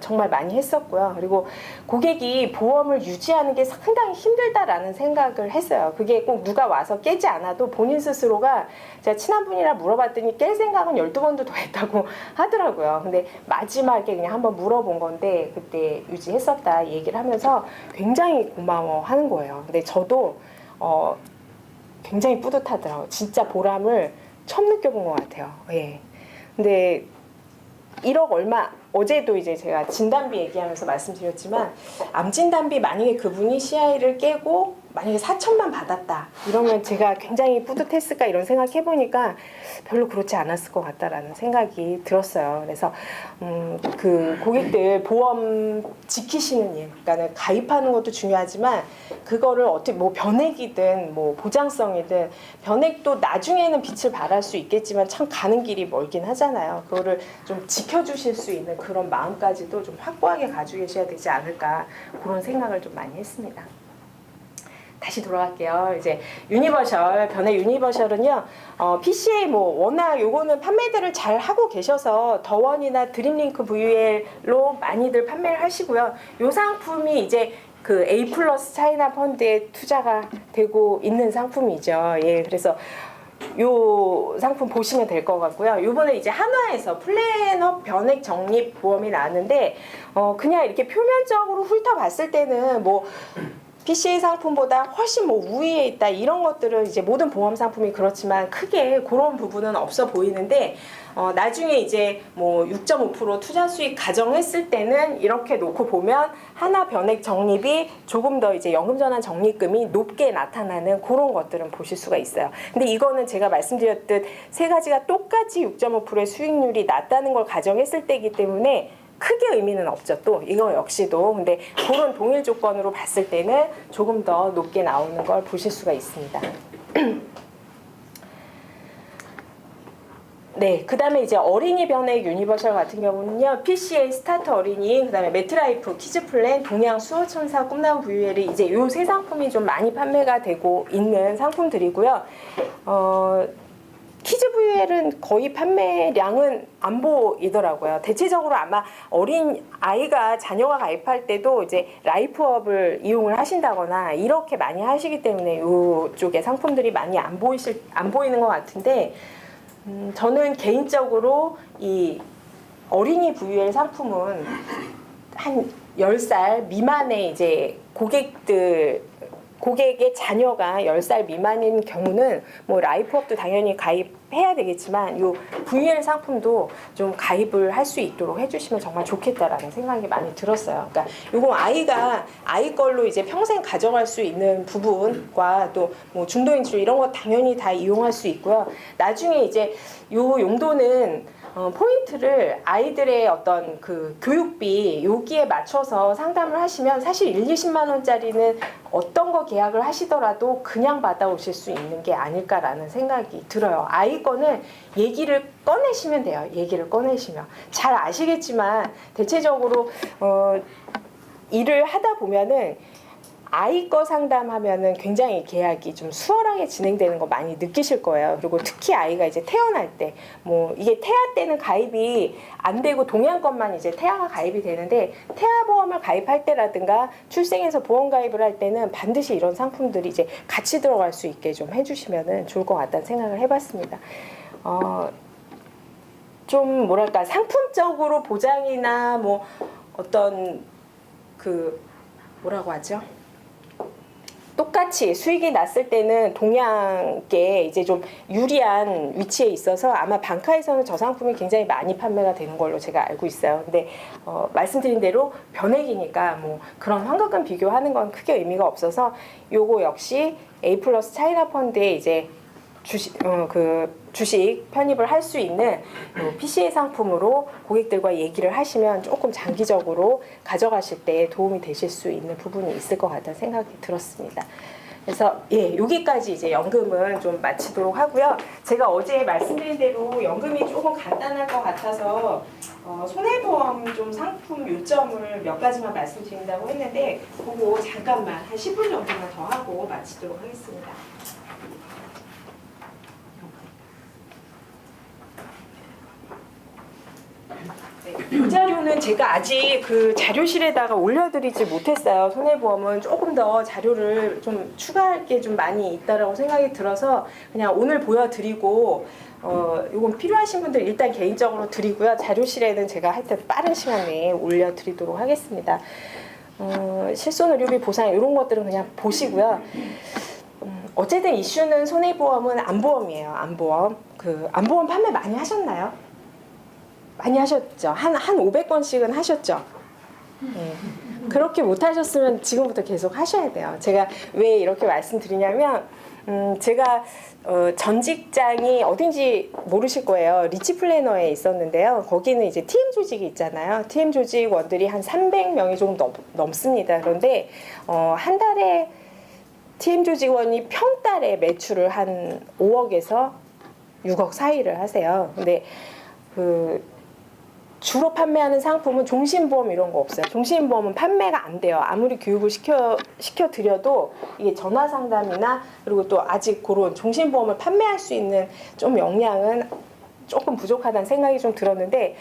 Speaker 1: 정말 많이 했었고요. 그리고 고객이 보험을 유지하는 게 상당히 힘들다라는 생각을 했어요. 그게 꼭 누가 와서 깨지 않아도 본인 스스로가 제가 친한 분이라 물어봤더니 깰 생각은 12번도 더 했다고 하더라고요. 근데 마지막에 그냥 한번 물어본 건데 그때 유지했었다 얘기를 하면서 굉장히 고마워하는 거예요. 근데 저도 굉장히 뿌듯하더라고요. 진짜 보람을 처음 느껴본 것 같아요. 예. 근데 1억 얼마, 어제도 이제 제가 진단비 얘기하면서 말씀드렸지만 암 진단비 만약에 그분이 CI를 깨고 만약에 4천만 받았다 이러면 제가 굉장히 뿌듯했을까 이런 생각해보니까 별로 그렇지 않았을 것 같다라는 생각이 들었어요. 그래서 그 고객들 보험 지키시는 일, 그러니까 가입하는 것도 중요하지만 그거를 어떻게 뭐 변액이든 뭐 보장성이든 변액도 나중에는 빛을 발할 수 있겠지만 참 가는 길이 멀긴 하잖아요. 그거를 좀 지켜주실 수 있는 그런 마음까지도 좀 확고하게 가지고 계셔야 되지 않을까 그런 생각을 좀 많이 했습니다. 다시 돌아갈게요. 이제 유니버셜, 변의 유니버셜은요, PCA 뭐 워낙 요거는 판매들을 잘 하고 계셔서 더원이나 드림링크 VUL로 많이들 판매를 하시고요. 요 상품이 이제 그 A 플러스 차이나 펀드에 투자가 되고 있는 상품이죠. 예, 그래서 요 상품 보시면 될 것 같고요. 요번에 이제 한화에서 플랜업 변액 적립 보험이 나왔는데, 그냥 이렇게 표면적으로 훑어봤을 때는 뭐, PCA 상품보다 훨씬 뭐 우위에 있다 이런 것들은 이제 모든 보험 상품이 그렇지만 크게 그런 부분은 없어 보이는데 나중에 이제 뭐 6.5% 투자 수익 가정했을 때는 이렇게 놓고 보면 하나 변액 적립이 조금 더 이제 연금 전환 적립금이 높게 나타나는 그런 것들은 보실 수가 있어요. 근데 이거는 제가 말씀드렸듯 세 가지가 똑같이 6.5%의 수익률이 낮다는 걸 가정했을 때이기 때문에 크게 의미는 없죠. 또 이거 역시도 근데 그런 동일 조건으로 봤을 때는 조금 더 높게 나오는 걸 보실 수가 있습니다. 네, 그 다음에 이제 어린이 변액 유니버셜 같은 경우는요, PCA 스타트 어린이, 그 다음에 매트라이프, 키즈플랜, 동양 수호천사, 꿈나무 VUL이 이제 요 세 상품이 좀 많이 판매가 되고 있는 상품들이고요. 키즈 VUL은 거의 판매량은 안 보이더라고요. 대체적으로 아마 어린 아이가 자녀가 가입할 때도 이제 라이프업을 이용을 하신다거나 이렇게 많이 하시기 때문에 이쪽의 상품들이 많이 안 보이는 것 같은데, 저는 개인적으로 이 어린이 VUL 상품은 한 10살 미만의 이제 고객의 자녀가 10살 미만인 경우는 뭐 라이프업도 당연히 가입해야 되겠지만 요 VUL 상품도 좀 가입을 할 수 있도록 해주시면 정말 좋겠다라는 생각이 많이 들었어요. 그러니까 요거 아이 걸로 이제 평생 가져갈 수 있는 부분과 또 뭐 중도인출 이런 거 당연히 다 이용할 수 있고요. 나중에 이제 요 용도는 포인트를 아이들의 어떤 그 교육비 여기에 맞춰서 상담을 하시면 사실 20만 원짜리는 어떤 거 계약을 하시더라도 그냥 받아오실 수 있는 게 아닐까라는 생각이 들어요. 아이 거는 얘기를 꺼내시면 돼요. 얘기를 꺼내시면. 잘 아시겠지만 대체적으로 일을 하다 보면은 아이 거 상담하면은 굉장히 계약이 좀 수월하게 진행되는 거 많이 느끼실 거예요. 그리고 특히 아이가 이제 태어날 때, 뭐 이게 태아 때는 가입이 안 되고 동양 것만 이제 태아가 가입이 되는데 태아 보험을 가입할 때라든가 출생해서 보험 가입을 할 때는 반드시 이런 상품들이 이제 같이 들어갈 수 있게 좀 해주시면은 좋을 것 같다는 생각을 해봤습니다. 좀 뭐랄까 상품적으로 보장이나 뭐 어떤 그 뭐라고 하죠? 똑같이 수익이 났을 때는 동양계 이제 좀 유리한 위치에 있어서 아마 방카에서는 저 상품이 굉장히 많이 판매가 되는 걸로 제가 알고 있어요. 근데 말씀드린 대로 변액이니까 뭐 그런 환급금 비교하는 건 크게 의미가 없어서 요거 역시 A 플러스 차이나 펀드에 이제 주식 편입을 할 수 있는 PCA 상품으로 고객들과 얘기를 하시면 조금 장기적으로 가져가실 때 도움이 되실 수 있는 부분이 있을 것 같다는 생각이 들었습니다. 그래서 예, 여기까지 이제 연금은 좀 마치도록 하고요. 제가 어제 말씀드린 대로 연금이 조금 간단할 것 같아서 손해보험 좀 상품 요점을 몇 가지만 말씀드린다고 했는데 그거 잠깐만 한 10분 정도만 더 하고 마치도록 하겠습니다. 네. 이 자료는 제가 아직 그 자료실에다가 올려드리지 못했어요. 손해보험은 조금 더 자료를 좀 추가할 게 좀 많이 있다라고 생각이 들어서 그냥 오늘 보여드리고 이건 필요하신 분들 일단 개인적으로 드리고요. 자료실에는 제가 하여튼 빠른 시간 내에 올려드리도록 하겠습니다. 실손의료비 보상 이런 것들은 그냥 보시고요. 어쨌든 이슈는 손해보험은 안보험이에요. 안보험. 그 안보험 판매 많이 하셨나요? 많이 하셨죠. 한 500건씩은 하셨죠. 네. 그렇게 못 하셨으면 지금부터 계속 하셔야 돼요. 제가 왜 이렇게 말씀드리냐면 제가 전 직장이 어딘지 모르실 거예요. 리치 플래너에 있었는데요. 거기는 이제 TM 조직이 있잖아요. TM 조직원들이 한 300명이 좀 넘습니다. 그런데 한 달에 TM 조직원이 평달에 매출을 한 5억에서 6억 사이를 하세요. 근데 그 주로 판매하는 상품은 종신보험 이런 거 없어요. 종신보험은 판매가 안 돼요. 아무리 교육을 시켜드려도 이게 전화 상담이나 그리고 또 아직 그런 종신보험을 판매할 수 있는 좀 역량은 조금 부족하다는 생각이 좀 들었는데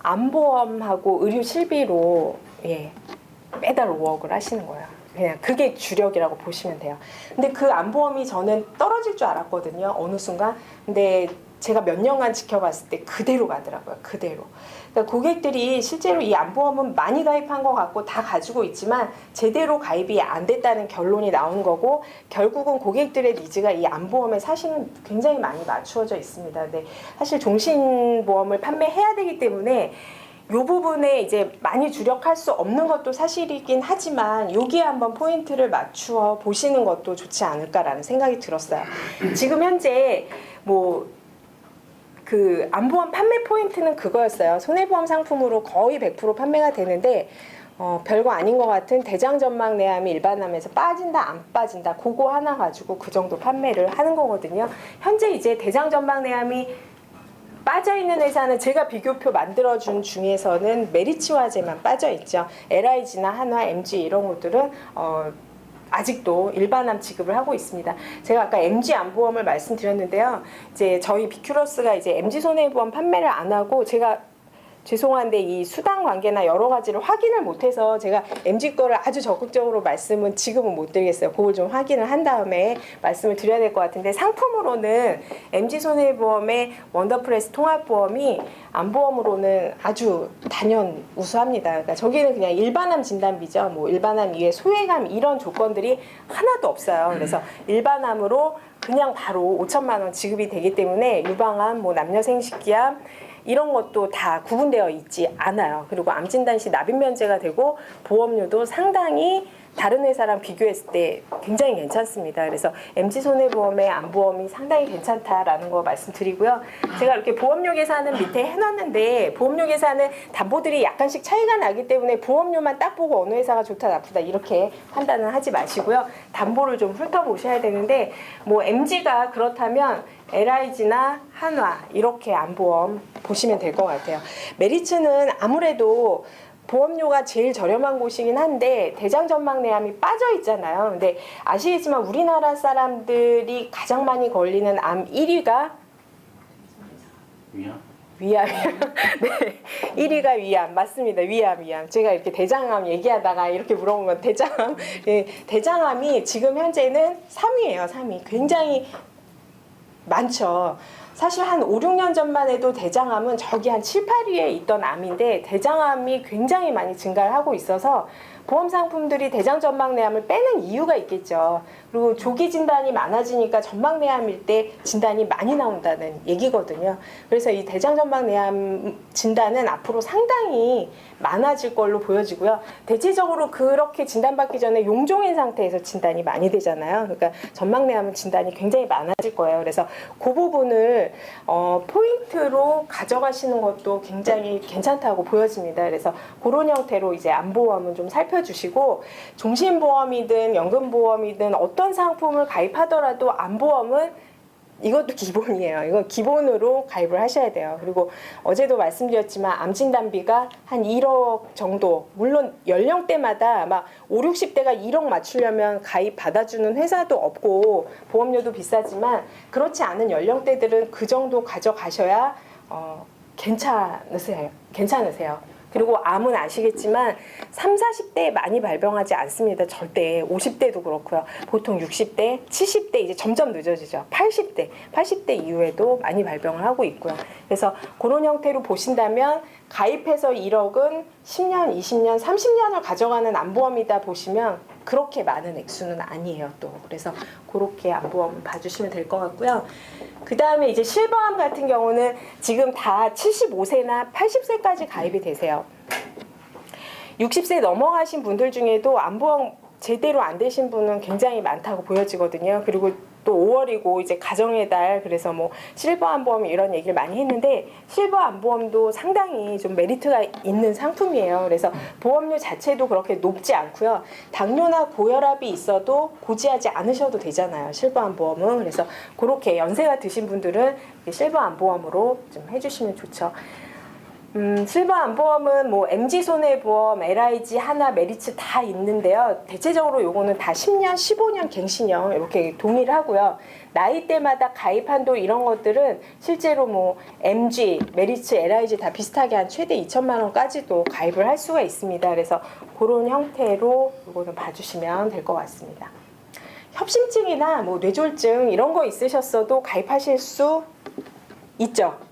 Speaker 1: 안보험하고 의료 실비로 매달 5억을 하시는 거예요. 그냥 그게 주력이라고 보시면 돼요. 근데 그 안보험이 저는 떨어질 줄 알았거든요. 어느 순간. 근데 제가 몇 년간 지켜봤을 때 그대로 가더라고요. 그대로. 그러니까 고객들이 실제로 이 안보험은 많이 가입한 것 같고 다 가지고 있지만 제대로 가입이 안 됐다는 결론이 나온 거고 결국은 고객들의 니즈가 이 안보험의 사실은 굉장히 많이 맞추어져 있습니다. 근데 사실 종신보험을 판매해야 되기 때문에 이 부분에 이제 많이 주력할 수 없는 것도 사실이긴 하지만 여기에 한번 포인트를 맞추어 보시는 것도 좋지 않을까라는 생각이 들었어요. 지금 현재 그 안보험 판매 포인트는 그거였어요. 손해보험 상품으로 거의 100% 판매가 되는데 별거 아닌 것 같은 대장전막내암이 일반암에서 빠진다 안 빠진다 그거 하나 가지고 그 정도 판매를 하는 거거든요. 현재 이제 대장전막내암이 빠져있는 회사는 제가 비교표 만들어준 중에서는 메리츠화재만 빠져있죠. LIG나 한화, MG 이런 것들은 아직도 일반암 지급을 하고 있습니다. 제가 아까 MG 안보험을 말씀드렸는데요. 이제 저희 비큐러스가 이제 MG 손해보험 판매를 안 하고 제가 죄송한데 이 수당 관계나 여러 가지를 확인을 못해서 제가 MG 거를 아주 적극적으로 말씀은 지금은 못 드리겠어요. 그걸 좀 확인을 한 다음에 말씀을 드려야 될 것 같은데 상품으로는 MG 손해보험의 원더프레스 통합보험이 안보험으로는 아주 단연 우수합니다. 그러니까 저기는 그냥 일반암 진단비죠. 일반암 이외에 소외감 이런 조건들이 하나도 없어요. 그래서 일반암으로 그냥 바로 5천만 원 지급이 되기 때문에 유방암, 남녀 생식기암 이런 것도 다 구분되어 있지 않아요. 그리고 암 진단 시 납입 면제가 되고 보험료도 상당히 다른 회사랑 비교했을 때 굉장히 괜찮습니다. 그래서 MG손해보험의 안보험이 상당히 괜찮다라는 거 말씀드리고요. 제가 이렇게 보험료 계산은 밑에 해놨는데 보험료 계산은 담보들이 약간씩 차이가 나기 때문에 보험료만 딱 보고 어느 회사가 좋다 나쁘다 이렇게 판단은 하지 마시고요. 담보를 좀 훑어보셔야 되는데 MG가 그렇다면 LIG나 한화 이렇게 안보험 보시면 될 것 같아요. 메리츠는 아무래도 보험료가 제일 저렴한 곳이긴 한데 대장전막내암이 빠져 있잖아요. 근데 아시겠지만 우리나라 사람들이 가장 많이 걸리는 암 1위가 위암이요. 네, 1위가 위암 맞습니다. 위암. 제가 이렇게 대장암 얘기하다가 이렇게 물어본 건 대장암. 네, 대장암이 지금 현재는 3위예요. 3위. 굉장히 많죠. 사실 한 5, 6년 전만 해도 대장암은 저기 한 7, 8위에 있던 암인데 대장암이 굉장히 많이 증가를 하고 있어서 보험 상품들이 대장전막내암을 빼는 이유가 있겠죠. 그리고 조기 진단이 많아지니까 전막내암일 때 진단이 많이 나온다는 얘기거든요. 그래서 이 대장전막내암 진단은 앞으로 상당히 많아질 걸로 보여지고요. 대체적으로 그렇게 진단받기 전에 용종인 상태에서 진단이 많이 되잖아요. 그러니까 전막내암은 진단이 굉장히 많아질 거예요. 그래서 그 부분을 포인트로 가져가시는 것도 굉장히 괜찮다고 보여집니다. 그래서 그런 형태로 이제 안보험은 좀 살펴주시고 종신보험이든 연금보험이든 어떤 상품을 가입하더라도 안보험은 이것도 기본이에요. 이거 기본으로 가입을 하셔야 돼요. 그리고 어제도 말씀드렸지만 암진단비가 한 1억 정도, 물론 연령대마다 막 5, 60대가 1억 맞추려면 가입 받아주는 회사도 없고 보험료도 비싸지만 그렇지 않은 연령대들은 그 정도 가져가셔야 괜찮으세요. 그리고 암은 아시겠지만 30, 40대에 많이 발병하지 않습니다. 절대. 50대도 그렇고요. 보통 60대, 70대 이제 점점 늦어지죠. 80대 이후에도 많이 발병을 하고 있고요. 그래서 그런 형태로 보신다면 가입해서 1억은 10년, 20년, 30년을 가져가는 암보험이다 보시면 그렇게 많은 액수는 아니에요. 또 그래서 그렇게 암보험 봐주시면 될 것 같고요. 그 다음에 이제 실버암 같은 경우는 지금 다 75세나 80세까지 가입이 되세요. 60세 넘어가신 분들 중에도 암보험 제대로 안 되신 분은 굉장히 많다고 보여지거든요. 그리고 또 5월이고 이제 가정의 달, 그래서 뭐 실버 암보험 이런 얘기를 많이 했는데 실버 암보험도 상당히 좀 메리트가 있는 상품이에요. 그래서 보험료 자체도 그렇게 높지 않고요. 당뇨나 고혈압이 있어도 고지하지 않으셔도 되잖아요. 실버 암보험은. 그래서 그렇게 연세가 드신 분들은 실버 암보험으로 좀 해주시면 좋죠. 실버 암보험은 뭐 MG손해보험, LIG, 하나, 메리츠 다 있는데요. 대체적으로 요거는 다 10년, 15년 갱신형 이렇게 동일하고요. 나이대마다 가입 한도 이런 것들은 실제로 뭐 MG, 메리츠, LIG 다 비슷하게 한 최대 2천만 원까지도 가입을 할 수가 있습니다. 그래서 그런 형태로 요거는 봐주시면 될 것 같습니다. 협심증이나 뭐 뇌졸중 이런 거 있으셨어도 가입하실 수 있죠.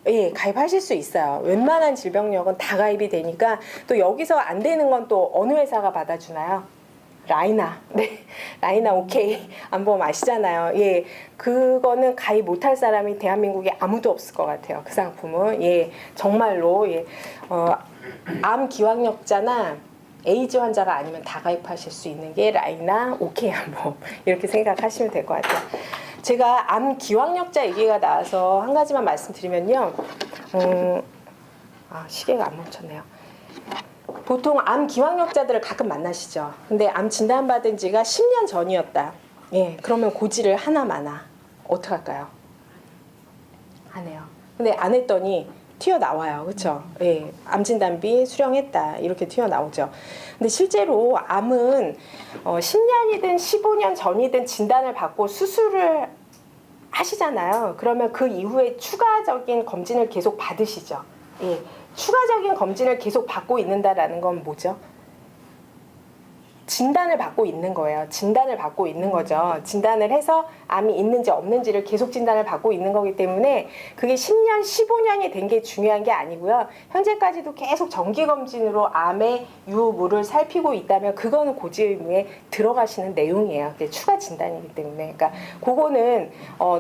Speaker 1: 예, 가입하실 수 있어요. 웬만한 질병력은 다 가입이 되니까. 또 여기서 안 되는 건 또 어느 회사가 받아주나요? 라이나. 네, 라이나 오케이 암보험 아시잖아요. 예, 그거는 가입 못할 사람이 대한민국에 아무도 없을 것 같아요. 그 상품은. 예, 정말로. 예, 암 기왕력자나 에이즈 환자가 아니면 다 가입하실 수 있는 게 라이나 오케이 암보험. 이렇게 생각하시면 될 것 같아요. 제가 암 기왕력자 얘기가 나와서 한 가지만 말씀드리면요. 시계가 안 멈췄네요. 보통 암 기왕력자들을 가끔 만나시죠. 근데 암 진단받은 지가 10년 전이었다. 예, 그러면 고지를 하나 마나. 어떡할까요? 하네요. 근데 안 했더니 튀어나와요. 그렇죠? 예, 암 진단비 수령했다. 이렇게 튀어나오죠. 근데 실제로 암은 10년이든 15년 전이든 진단을 받고 수술을 하시잖아요. 그러면 그 이후에 추가적인 검진을 계속 받으시죠. 예, 추가적인 검진을 계속 받고 있는다라는 건 뭐죠? 진단을 받고 있는 거예요. 진단을 받고 있는 거죠. 진단을 해서 암이 있는지 없는지를 계속 진단을 받고 있는 거기 때문에 그게 10년, 15년이 된 게 중요한 게 아니고요. 현재까지도 계속 정기검진으로 암의 유무를 살피고 있다면 그거는 고지 의무에 들어가시는 내용이에요. 그게 추가 진단이기 때문에. 그러니까 그거는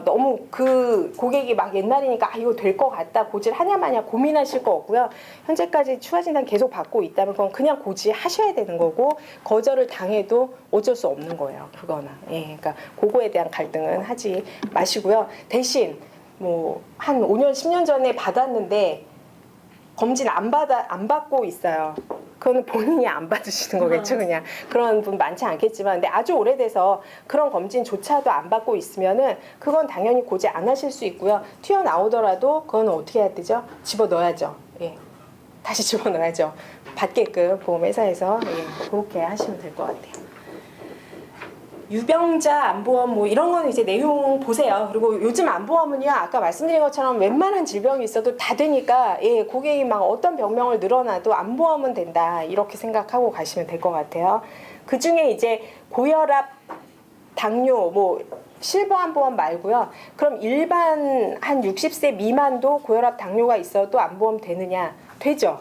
Speaker 1: 너무 그 고객이 막 옛날이니까 이거 될 것 같다. 고지를 하냐 마냐 고민하실 거 없고요. 현재까지 추가 진단 계속 받고 있다면 그건 그냥 고지하셔야 되는 거고 거절을 당해도 어쩔 수 없는 거예요. 그거는. 예, 그러니까 그거에 대한 갈등은 하지 마시고요. 대신 뭐 한 5년, 10년 전에 받았는데 검진 안 받고 있어요. 그거는 본인이 안 받으시는 거겠죠, 그냥. 그런 분 많지 않겠지만, 근데 아주 오래돼서 그런 검진조차도 안 받고 있으면은 그건 당연히 고지 안 하실 수 있고요. 튀어나오더라도 그거는 어떻게 해야 되죠? 집어넣어야죠. 예. 다시 집어넣어야죠. 받게끔 보험회사에서. 예. 그렇게 하시면 될 것 같아요. 유병자 암보험 뭐 이런 거는 이제 내용 보세요. 그리고 요즘 암보험은요, 아까 말씀드린 것처럼 웬만한 질병이 있어도 다 되니까, 예, 고객이 막 어떤 병명을 늘어나도 암보험은 된다 이렇게 생각하고 가시면 될 것 같아요. 그 중에 이제 고혈압, 당뇨, 뭐 실버 암보험 말고요. 그럼 일반 한 60세 미만도 고혈압, 당뇨가 있어도 암보험 되느냐? 되죠.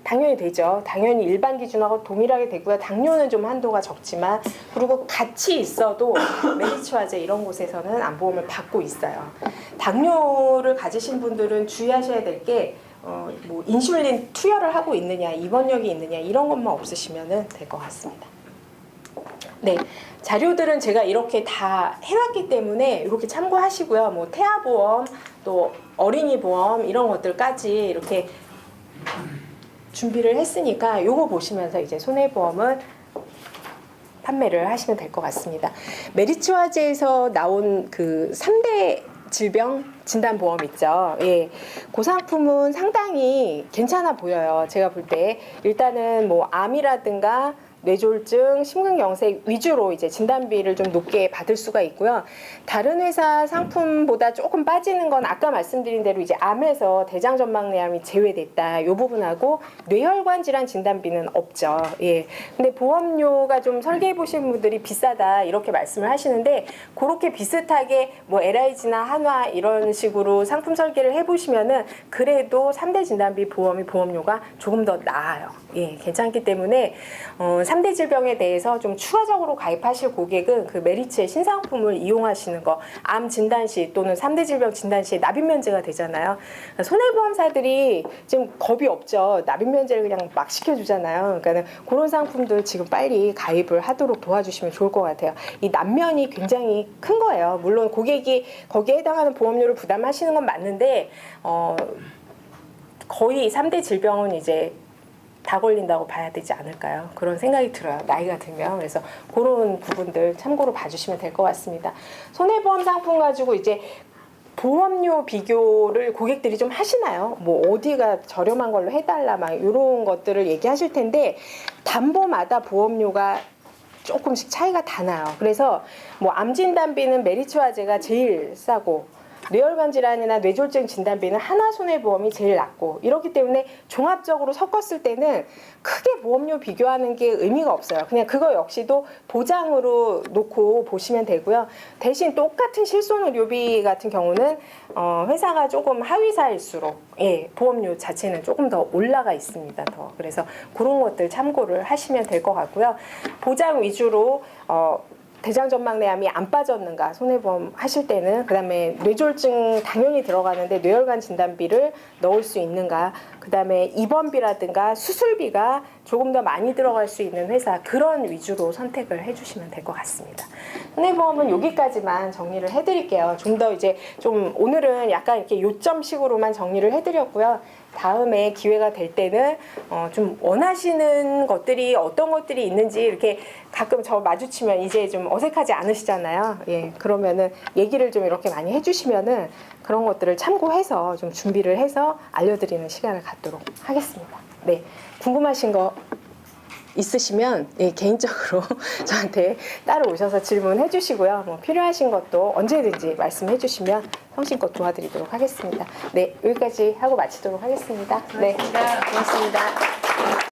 Speaker 1: 당연히 되죠. 당연히 일반 기준하고 동일하게 되고요. 당뇨는 좀 한도가 적지만, 그리고 같이 있어도 메리츠화재 이런 곳에서는 암보험을 받고 있어요. 당뇨를 가지신 분들은 주의하셔야 될 게 뭐 인슐린 투여를 하고 있느냐, 입원력이 있느냐 이런 것만 없으시면 될 것 같습니다. 네, 자료들은 제가 이렇게 다 해놨기 때문에 이렇게 참고하시고요. 뭐 태아보험, 또 어린이보험 이런 것들까지 이렇게 준비를 했으니까 요거 보시면서 이제 손해보험은 판매를 하시면 될 것 같습니다. 메리츠화재에서 나온 그 3대 질병 진단보험 있죠. 예, 그 상품은 상당히 괜찮아 보여요. 제가 볼 때 일단은 뭐 암이라든가 뇌졸중, 심근경색 위주로 이제 진단비를 좀 높게 받을 수가 있고요. 다른 회사 상품보다 조금 빠지는 건 아까 말씀드린 대로 이제 암에서 대장전막내암이 제외됐다. 이 부분하고 뇌혈관 질환 진단비는 없죠. 예. 근데 보험료가 좀 설계해 보신 분들이 비싸다 이렇게 말씀을 하시는데 그렇게 비슷하게 뭐 LIG나 한화 이런 식으로 상품 설계를 해보시면은 그래도 3대 진단비 보험이 보험료가 조금 더 나아요. 예, 괜찮기 때문에 3대 질병에 대해서 좀 추가적으로 가입하실 고객은 그 메리츠의 신상품을 이용하시는 거, 암 진단 시 또는 3대 질병 진단 시에 납입 면제가 되잖아요. 손해보험사들이 지금 겁이 없죠. 납입 면제를 그냥 막 시켜주잖아요. 그러니까 그런 상품들 지금 빨리 가입을 하도록 도와주시면 좋을 것 같아요. 이 남면이 굉장히 큰 거예요. 물론 고객이 거기에 해당하는 보험료를 부담하시는 건 맞는데 거의 3대 질병은 이제 다 걸린다고 봐야 되지 않을까요? 그런 생각이 들어요. 나이가 들면. 그래서 그런 부분들 참고로 봐주시면 될 것 같습니다. 손해보험 상품 가지고 이제 보험료 비교를 고객들이 좀 하시나요? 뭐 어디가 저렴한 걸로 해달라 막 이런 것들을 얘기하실 텐데 담보마다 보험료가 조금씩 차이가 다 나요. 그래서 뭐 암진단비는 메리츠화재가 제일 싸고 뇌혈관 질환이나 뇌졸중 진단비는 하나손해보험이 제일 낮고 이렇기 때문에 종합적으로 섞었을 때는 크게 보험료 비교하는 게 의미가 없어요. 그냥 그거 역시도 보장으로 놓고 보시면 되고요. 대신 똑같은 실손의료비 같은 경우는 회사가 조금 하위사일수록 보험료 자체는 조금 더 올라가 있습니다. 더. 그래서 그런 것들 참고를 하시면 될 것 같고요. 보장 위주로 대장전막내암이 안 빠졌는가 손해보험 하실 때는 그다음에 뇌졸중 당연히 들어가는데 뇌혈관 진단비를 넣을 수 있는가 그다음에 입원비라든가 수술비가 조금 더 많이 들어갈 수 있는 회사 그런 위주로 선택을 해주시면 될 것 같습니다. 손해보험은 여기까지만 정리를 해드릴게요. 좀 더 이제 좀 오늘은 약간 이렇게 요점식으로만 정리를 해드렸고요. 다음에 기회가 될 때는 좀 원하시는 것들이 어떤 것들이 있는지 이렇게 가끔 저 마주치면 이제 좀 어색하지 않으시잖아요. 예, 그러면은 얘기를 좀 이렇게 많이 해주시면은 그런 것들을 참고해서 좀 준비를 해서 알려드리는 시간을 갖도록 하겠습니다. 네, 궁금하신 거 있으시면 개인적으로 저한테 따로 오셔서 질문해 주시고요. 뭐 필요하신 것도 언제든지 말씀해 주시면 성심껏 도와드리도록 하겠습니다. 네, 여기까지 하고 마치도록 하겠습니다. 네, 고맙습니다.